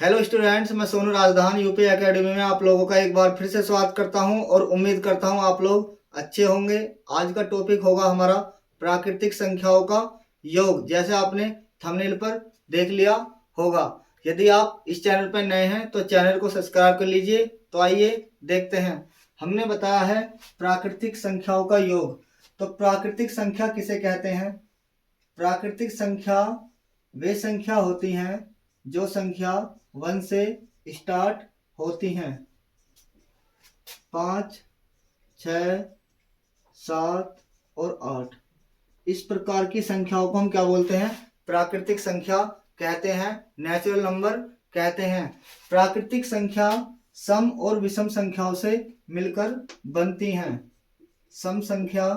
Hello students, मैं सोनू राजधान UP academy में आप लोगों का एक बार फिर से स्वागत करता हूं और उम्मीद करता हूं आप लोग अच्छे होंगे। आज का टॉपिक होगा हमारा प्राकृतिक संख्याओं का योग। जैसे आपने थंबनेल पर देख लिया होगा। यदि आप इस चैनल पर नए हैं तो चैनल को सब्सक्राइब कर लीजिए। तो आइए देखते हैं। हमने बताया है प्राकृतिक संख्याओं का योग। तो प्राकृतिक संख्या किसे कहते हैं? प्राकृतिक संख्या वे संख्या होती हैं जो संख्या 1 से स्टार्ट होती हैं। 5, 6, 7 और 8 इस प्रकार की संख्याओं को हम क्या बोलते हैं? प्राकृतिक संख्या कहते हैं, नेचुरल नंबर कहते हैं। प्राकृतिक संख्या सम और विषम संख्याओं से मिलकर बनती हैं। सम संख्या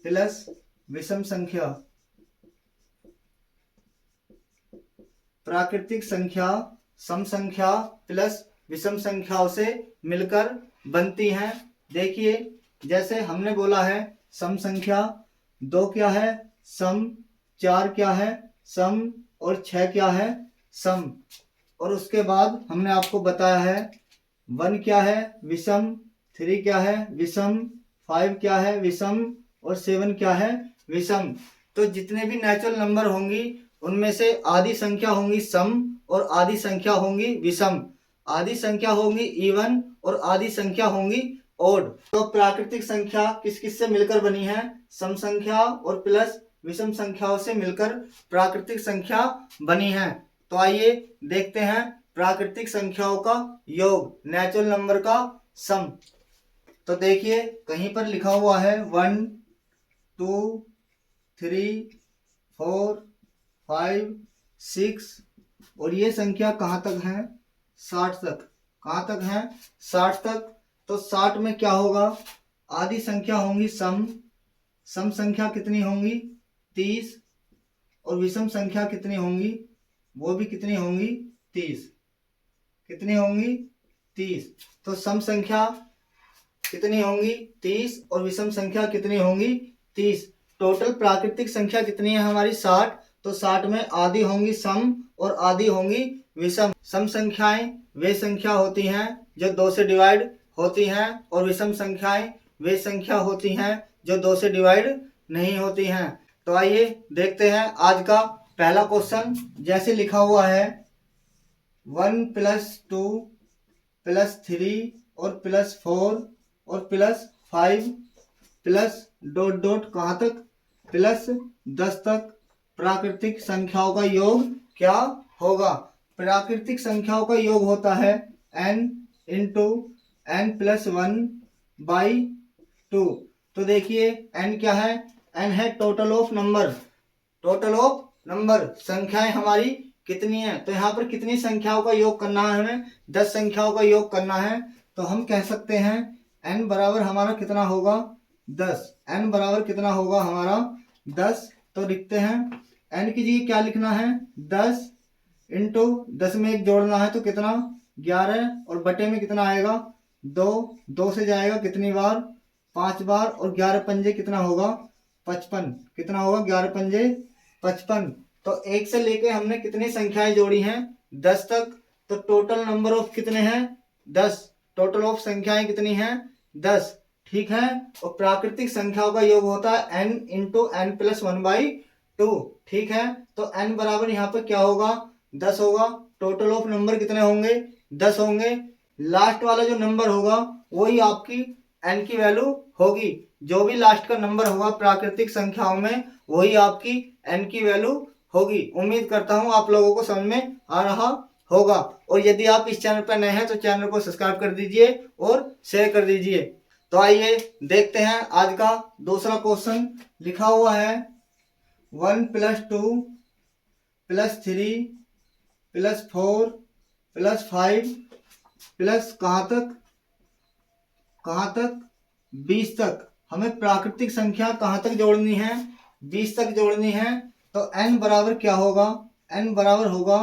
प्लस विषम संख्या। प्राकृतिक संख्या सम संख्या प्लस विषम संख्याओं से मिलकर बनती हैं। देखिए, जैसे हमने बोला है सम संख्या 2 क्या है? सम। 4 क्या है? सम। और 6 क्या है? सम। और उसके बाद हमने आपको बताया है 1 क्या है? विषम। 3 क्या है? विषम। 5 क्या है? विषम। और 7 क्या है? विषम। तो जितने भी नेचुरल नंबर होंगी उनमें से आधी संख्या होंगी सम और आधी संख्या होंगी विषम। आधी संख्या होंगी इवन और आधी संख्या होंगी ओड। तो प्राकृतिक संख्या किस किस से मिलकर बनी है? सम संख्या और प्लस विषम संख्याओं से मिलकर प्राकृतिक संख्या बनी है। तो आइए देखते हैं प्राकृतिक संख्याओं का योग, नेचुरल नंबर का सम। तो देखिए, कहीं पर लिखा हुआ है 1, 2, 3, 4, 5, 6 और ये संख्या कहाँ तक है? 60 तक। कहाँ तक है? 60 तक। तो 60 में क्या होगा? आधी संख्या होंगी सम। सम संख्या कितनी होंगी? 30। और विषम संख्या कितनी होंगी? वो भी कितनी होंगी? 30। कितनी होंगी? 30। तो सम संख्या कितनी होंगी? 30 और विषम संख्या कितनी होंगी? 30। टोटल प्राकृतिक संख्या कितनी है हमारी? 60। तो 60 में आधी होंगी सम और आधी होंगी विषम। सम संख्याएं वे संख्या होती हैं जो 2 से डिवाइड होती हैं और विषम संख्याएं वे संख्या होती हैं जो 2 से डिवाइड नहीं होती हैं। तो आइए देखते हैं आज का पहला क्वेश्चन। जैसे लिखा हुआ है 1 + 2 + 3 और +4 और +5 प्लस ... कहाँ तक? +10 तक प्राकृतिक संख्याओं का योग क्या होगा? प्राकृतिक संख्याओं का योग होता है n × n+1/2। तो देखिए n क्या है? n है total of number. Total of number, संख्याएं हमारी कितनी है? तो यहाँ पर कितनी संख्याओं का योग करना है? हमें 10 संख्याओं का योग करना है। तो हम कह सकते हैं n बराबर हमारा कितना होगा? 10। n बराबर कितना होगा हमारा? 10। तो लिखते हैं n की जगह क्या लिखना है? 10 × 10 में 1 जोड़ना है तो कितना? 11। और बटे में कितना आएगा? 2। 2 से जाएगा कितनी बार? 5 बार। और 11 पंजे कितना होगा? 55। कितना होगा? 11 पंजे 55। तो 1 से लेके हमने कितनी संख्याएं जोड़ी हैं? 10 तक। तो टोटल नंबर ऑफ कितने हैं? 10। टोटल ऑफ संख्याएं कितनी हैं? 10। ठीक है। और प्राकृतिक संख्याओं का योग होता है n × n+1/2। ठीक है। तो n बराबर यहाँ पर क्या होगा? 10 होगा। टोटल ऑफ नंबर कितने होंगे? 10 होंगे। लास्ट वाला जो नंबर होगा वही आपकी n की वैल्यू होगी। जो भी लास्ट का नंबर होगा प्राकृतिक संख्याओं में वही आपकी n की वैल्यू होगी। उम्मीद करता हूँ आप लोगों को समझ में आ रहा होगा। और यदि आप इस चैनल पर नए हैं तो चैनल को सब्सक्राइब कर दीजिए और शेयर कर दीजिए। तो आइए देखते हैं आज का दूसरा क्वेश्चन। लिखा हुआ है 1 + 2 + 3 + 4 + 5 प्लस कहाँ तक? कहाँ तक? 20 तक। हमें प्राकृतिक संख्या कहाँ तक जोड़नी है? 20 तक जोड़नी है। तो n बराबर क्या होगा? n बराबर होगा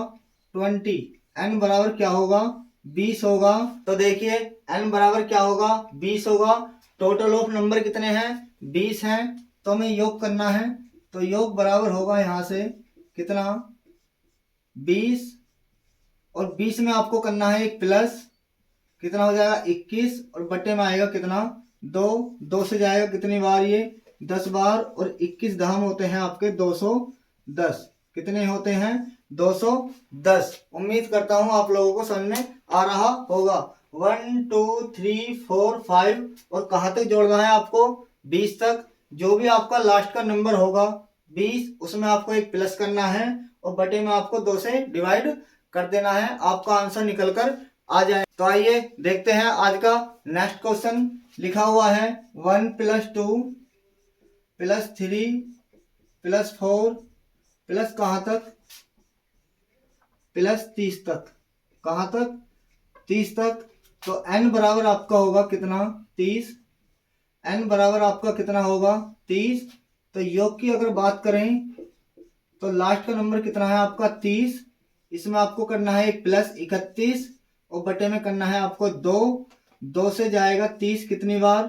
20। n बराबर क्या होगा? 20 होगा। तो देखिए n बराबर क्या होगा? 20 होगा। टोटल ऑफ नंबर कितने हैं? 20 हैं। तो हमें योग करना है। तो योग बराबर होगा यहाँ से कितना? 20 और 20 में आपको करना है एक प्लस, कितना हो जाएगा 21 और बटे में आएगा कितना 2, 2 से जाएगा कितनी बार ये 10 बार और 21 दहम होते हैं आपके 210, कितने होते हैं 210। उम्मीद करता हूं आप लोगों को समझ में आ रहा होगा। 1 2 3 4 5 और कहाँ तक जोड़ना है आपको 20 तक। जो भी आपका लास्ट का नंबर होगा 20 उसमें आपको एक प्लस करना है और बटे में आपको 2 से डिवाइड कर देना है, आपका आंसर निकल कर आ जाए। तो आइए देखते हैं आज का नेक्स्ट क्वेश्चन। लिखा हुआ है 1 + 2 + 3 + 4 प्लस कहाँ तक प्लस 30 तक, कहाँ तक 30 तक। तो n बराबर आपका होगा कितना 30, n बराबर आपका कितना होगा 30। तो योग की अगर बात करें तो लास्ट का नंबर कितना है आपका 30, इसमें आपको करना है एक प्लस 31 और बटे में करना है आपको 2, 2 से जाएगा 30 कितनी बार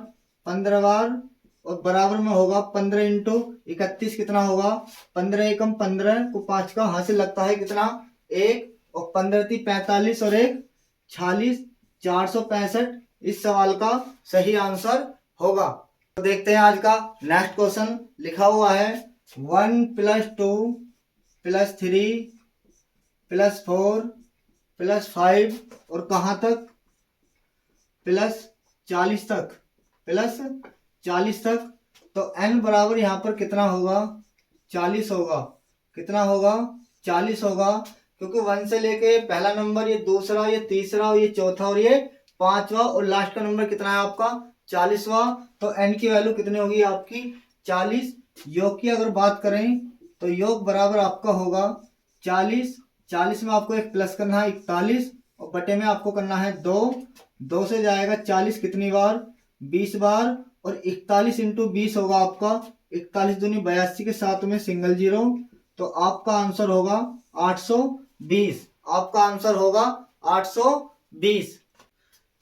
15 बार और बराबर में होगा 15 × 31 कितना होगा 15 एकम 15 को 5 का हासिल लगता है कितना 1 और 15 × 45 और 1 46, 465 इस सवाल का सही आंसर होगा। तो देखते हैं आज का नेक्स्ट क्वेश्चन। लिखा हुआ है 1 + 2 + 3 + 4 + 5 और कहाँ तक प्लस 40 तक, प्लस 40 तक। तो n बराबर यहाँ पर कितना होगा 40 होगा, कितना होगा 40 होगा, क्योंकि 1 से लेके पहला नंबर ये दूसरा ये तीसरा और ये चौथा और ये पांचवा और लास्ट का नंबर कितना है आपका 40वां। तो n की वैल्यू कितनी होगी आपकी 40। योग की अगर बात करें तो योग बराबर आपका होगा 40, 40 में आपको एक प्लस करना है 41 और बटे में आपको करना है 2, 2 से जाएगा 40 कितनी बार 20 बार और 41 × 20 होगा आपका 41 दूनी 82 के साथ में सिंगल जीरो। तो आपका आंसर होगा 820, आपका आंसर होगा 820।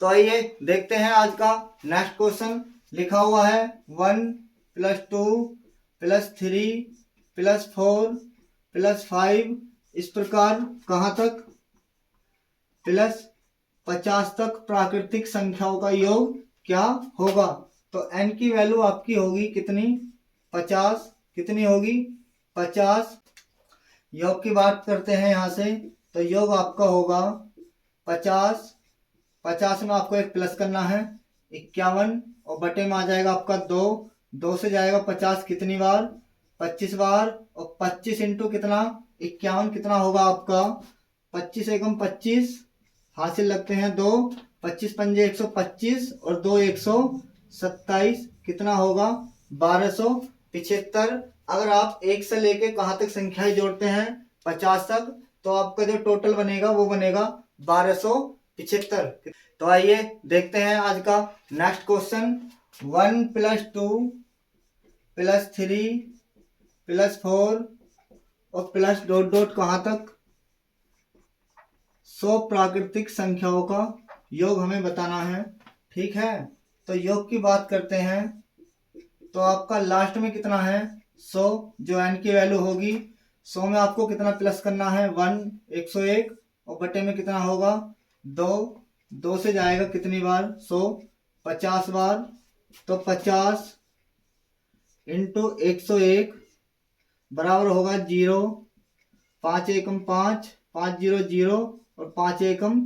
तो आइए देखते हैं आज का नेक्स्ट क्वेश्चन। लिखा हुआ है 1 + 2 + 3 + 4 + 5 इस प्रकार कहाँ तक प्लस 50 तक प्राकृतिक संख्याओं का योग क्या होगा। तो n की वैल्यू आपकी होगी कितनी 50, कितनी होगी 50। योग की बात करते हैं यहाँ से तो योग आपका होगा 50, 50 में आपको एक प्लस करना है 51 और बटे में आ जाएगा आपका 2, 2 से जाएगा 50 कितनी बार 25 बार और 25 × कितना 51 कितना होगा आपका 25 एकम 25 हासिल लगते हैं 2, 25 पंजे 125 और 2 127 कितना होगा 1275। अगर आप 1 से लेके कहाँ तक संख्याएं जोड़ते हैं 50 तक तो आपका जो टोटल बनेगा वो बनेगा 1275। तो आइए देखते हैं आज का नेक्स्ट क्वेश्चन। 1 + 2 + 3 + 4 और प्लस ... कहाँ तक 100 प्राकृतिक संख्याओं का योग हमें बताना है, ठीक है। तो योग की बात करते हैं तो आपका लास्ट में कितना है 100, जो n की वैल्यू होगी 100 में आपको कितना प्लस करना है 1, 101 और बटे में कितना होगा 2, 2 से जाएगा कितनी बार 100 50 बार। तो 50 × 101 बराबर होगा 0, 5 एकम 5, 5 0 0 और 5 एकम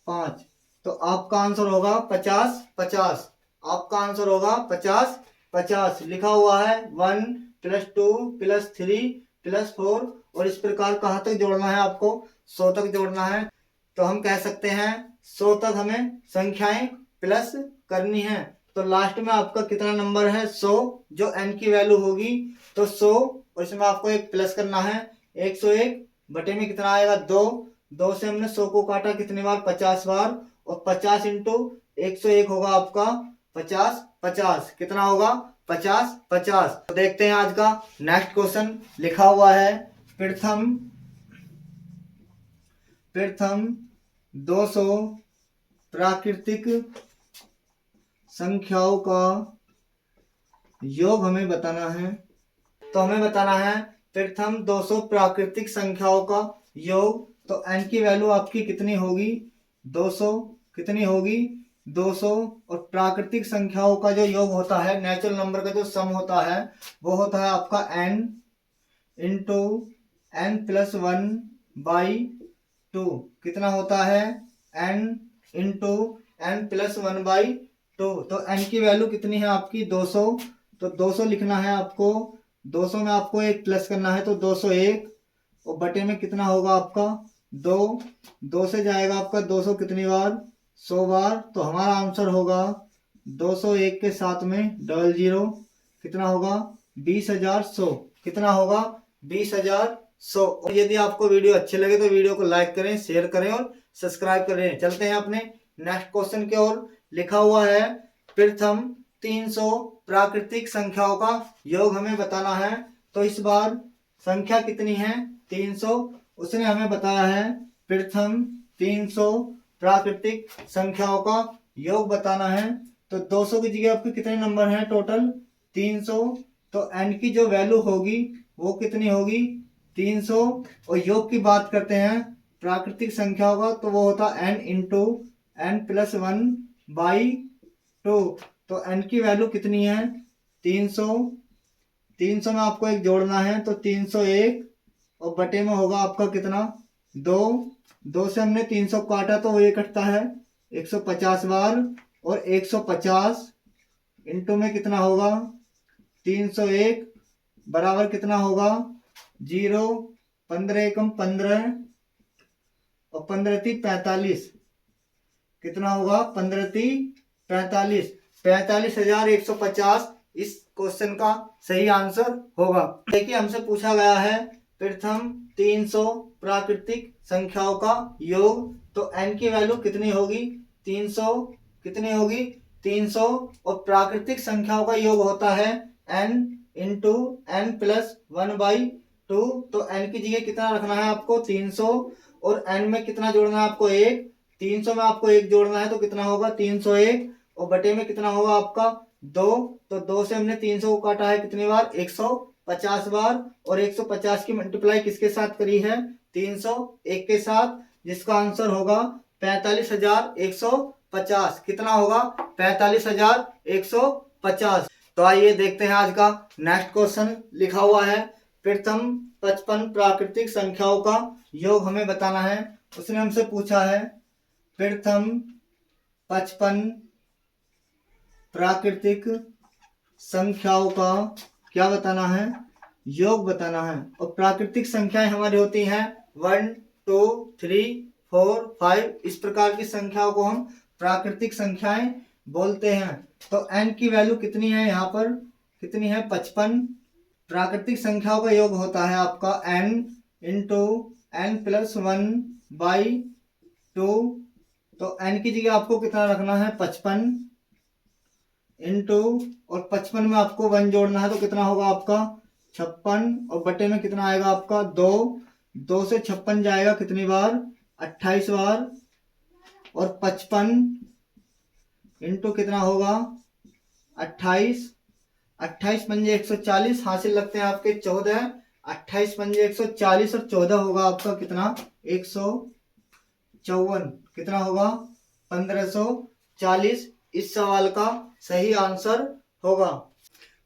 5। तो आपका आंसर होगा 50 50, आपका आंसर होगा 50 50। लिखा हुआ है 1 + 2 + 3 + 4 और इस प्रकार कहाँ तक जोड़ना है आपको 100 तक जोड़ना है। तो हम कह सकते हैं 100 तक हमें संख्याएं प्लस करनी है। तो लास्ट में आपका कितना नंबर है 100, जो n की वैल्यू होगी तो 100 और इसमें आपको एक प्लस करना है 101 बटे में कितना आएगा 2, 2 से हमने 100 को काटा कितनी बार 50 बार और 50 × 101 होगा आपका 50 50 कितना होगा 50 50। तो देखते हैं आज का नेक्स्ट क्वेश्चन। लिखा हुआ है प्रथम 200 प्राकृतिक संख्याओं का योग हमें बताना है। तो हमें बताना है प्रथम 200 प्राकृतिक संख्याओं का योग, तो n की वैल्यू आपकी कितनी होगी 200, कितनी होगी 200। और प्राकृतिक संख्याओं का जो योग होता है, नेचुरल नंबर का जो सम होता है वो होता है आपका n इंटू n+1/2। कितना होता है n इंटू n+1/2। तो n की वैल्यू कितनी है आपकी 200, तो 200 लिखना है आपको, 200 में आपको एक प्लस करना है तो 201, और बटे में कितना होगा आपका 2, 2 से जाएगा आपका 200 कितनी बार 100 बार, तो हमारा आंसर होगा 201 के साथ में 00, कितना होगा 20,100, कितना होगा 20,100। और यदि आपको वीडियो अच्छे लगे तो वीडियो को लाइक करें, शेयर करें और सब्सक्राइब करें। चलते हैं अपने नेक्स्ट क्वेश्चन की ओर। लिखा हुआ है प्रथम 300 प्राकृतिक संख्याओं का योग हमें बताना है। तो इस बार संख्या कितनी है 300, उसने हमें बताया है प्रथम 300 प्राकृतिक संख्याओं का योग बताना है। तो 200 की जगह आपके कितने नंबर हैं टोटल 300, तो n की जो वैल्यू होगी वो कितनी होगी 300। और योग की बात करते हैं प्राकृतिक संख्याओं का, तो वो होता n इंटू n+1/2। तो n की वैल्यू कितनी है 300, 300 में आपको एक जोड़ना है तो 301, और बटे में होगा आपका कितना 2, 2 से हमने 300 काटा तो वो ये कटता है 150 बार, और 150 इंटू में कितना होगा 301 बराबर कितना होगा 0, 15 एकम 15 और 15×3 = 45, कितना होगा 15×3 = 45,150 इस क्वेश्चन का सही आंसर होगा। देखिए हमसे पूछा गया है प्रथम 300 प्राकृतिक संख्याओं का योग, तो n की वैल्यू कितनी होगी 300, कितनी होगी 300। और प्राकृतिक संख्याओं का योग होता है n इंटू n+1/2। तो n की जगह कितना रखना है आपको 300, और n में कितना जोड़ना है आपको 1, 300 में आपको 1 जोड़ना है तो कितना होगा 301, और बटे में कितना होगा आपका 2, तो 2 से हमने 300 को काटा है कितनी बार 150 बार, और 150 की मल्टीप्लाई किसके साथ करी है 301 के साथ, जिसका आंसर होगा 45,150। कितना होगा 45,150। तो आइए देखते हैं आज का नेक्स्ट क्वेश्चन। लिखा हुआ है प्रथम 55 प्राकृतिक संख्याओं का योग हमें बताना है। उसने हमसे पूछा है प्रथम 55 प्राकृतिक संख्याओं का क्या बताना है योग बताना है। और प्राकृतिक संख्याएं हमारी होती हैं 1 2 3 4 5, इस प्रकार की संख्याओं को हम प्राकृतिक संख्याएं बोलते हैं। तो n की वैल्यू कितनी है यहाँ पर कितनी है 55। प्राकृतिक संख्याओं का योग होता है आपका n इंटू n+1/2। तो n की जगह आपको कितना रखना है 55 इंटू, और 55 में आपको 1 जोड़ना है तो कितना होगा आपका 56, और बटे में कितना आएगा आपका 2, 2 से 56 जाएगा कितनी बार 28 बार, और 55 इंटू कितना होगा 28, 28 पंजे 140 हासिल लगते हैं आपके 14, 28 पंजे 140 और 14 होगा आपका कितना 154, कितना होगा 1540 इस सवाल का सही आंसर होगा।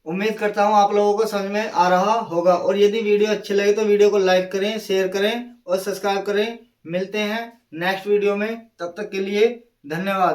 उम्मीद करता हूँ आप लोगों को समझ में आ रहा होगा, और यदि वीडियो अच्छे लगे तो वीडियो को लाइक करें, शेयर करें और सब्सक्राइब करें। मिलते हैं नेक्स्ट वीडियो में, तब तक के लिए धन्यवाद।